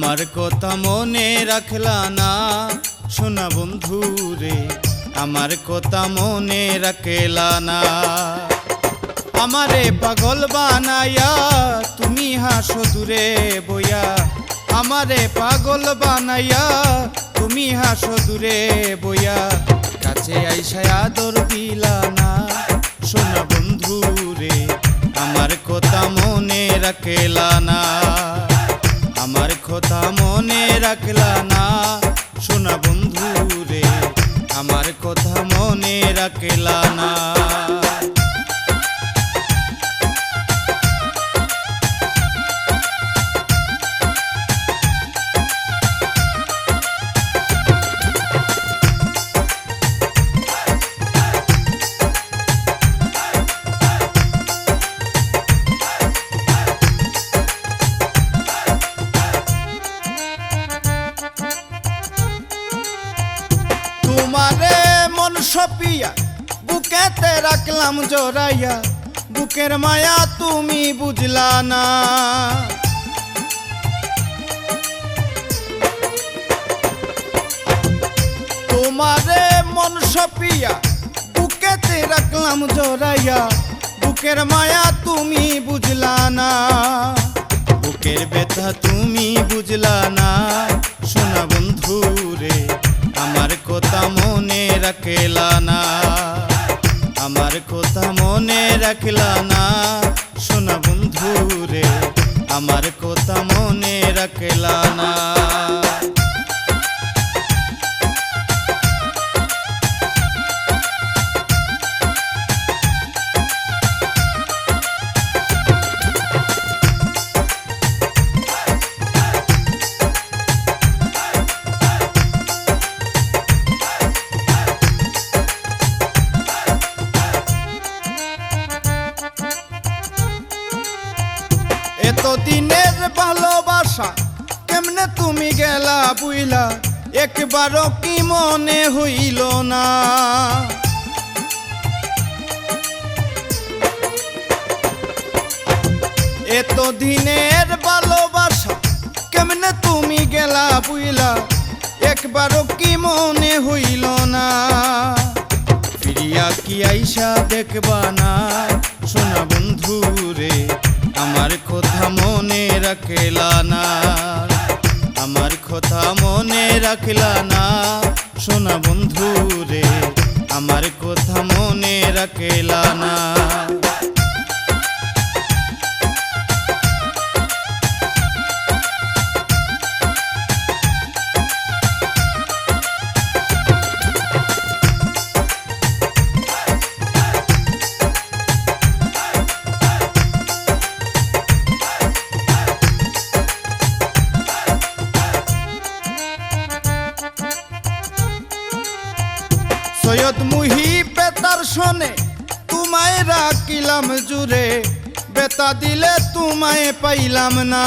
আমার কথা মনে রাখলা না সোনা বন্ধু রে, আমার কথা মনে রাখলা না। আমারে পাগল বানায়া তুমি হাসো দূরে বইয়া, আমারে পাগল বানায়া তুমি হাসো দূরে বইয়া, কাছে আইসা আদর দিলা না সোনা বন্ধু রে, আমার কথা মনে রাখলা না। আমার কথা মনে রাখলা না সোনা বন্ধু রে, আমার কথা মনে রাখলা না। তোমারে মন সপিয়া বুকেতে রাখলাম জড়াইয়া, বুকের মায়া তুমি বুঝলা না। তোমারে মন সপিয়া বুকেতে রাখলাম জড়াইয়া, বুকের মায়া তুমি বুঝলা না। বুকের ব্যথা তুমি বুঝলা না সোনা বন্ধু রে, আমার কথা মনে রাখলা না। আমার কথা মনে রাখলা না সোনা বন্ধু রে, আমার কথা মনে রাখলা না। এতদিনের ভালোবাসা কেমনে তুমি গেলা বুইলা, একবারও কি মনে হইল না। এতদিনের ভালোবাসা কেমনে তুমি গেলা বুইলা, একবারও কি মনে হইল না। ফিরিয়া কি আইসা দেখবা না সোনা বন্ধু রে, আমার কথা মনে রাখলা না। আমার কথা মনে রাখলা না সোনা বন্ধু রে, আমার কথা মনে রাখলা না। সৈয়দ মুহিব বেতার শোনে তোমায় রাখিলাম জুড়ে, বেতা দিলে তোমায় পাইলাম না।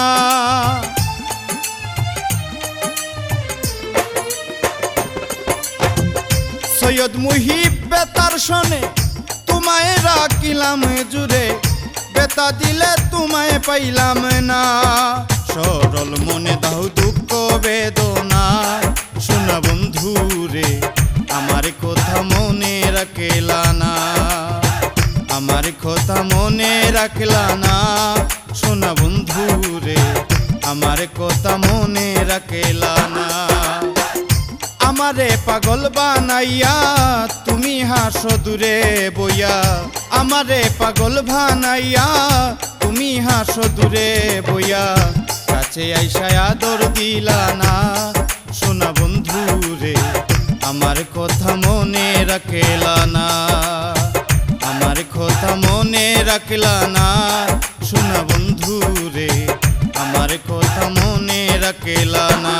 সৈয়দ মুহিব বেতার শোনে তোমায় রাখিলাম জুড়ে, বেতা দিলে তোমায় পাইলাম না। সরল মনে দাও দুঃখ বেদনা সোনা বন্ধু রে, আমার কথা মনে রাখলা না। আমার কথা মনে রাখলা না সোনা বন্ধু রে, আমার কথা মনে রাখলা না। আমারে পাগল বানাইয়া তুমি হাসো দূরে বইয়া, আমারে পাগল বানাইয়া তুমি হাসো দূরে বইয়া, কাছে আইসা আদর দিলা না সোনা বন্ধু রে, আমার কথা মনে রাখলা না। আমার কথা মনে রাখলা না সোনা বন্ধু রে, আমার কথা মনে রাখলা না।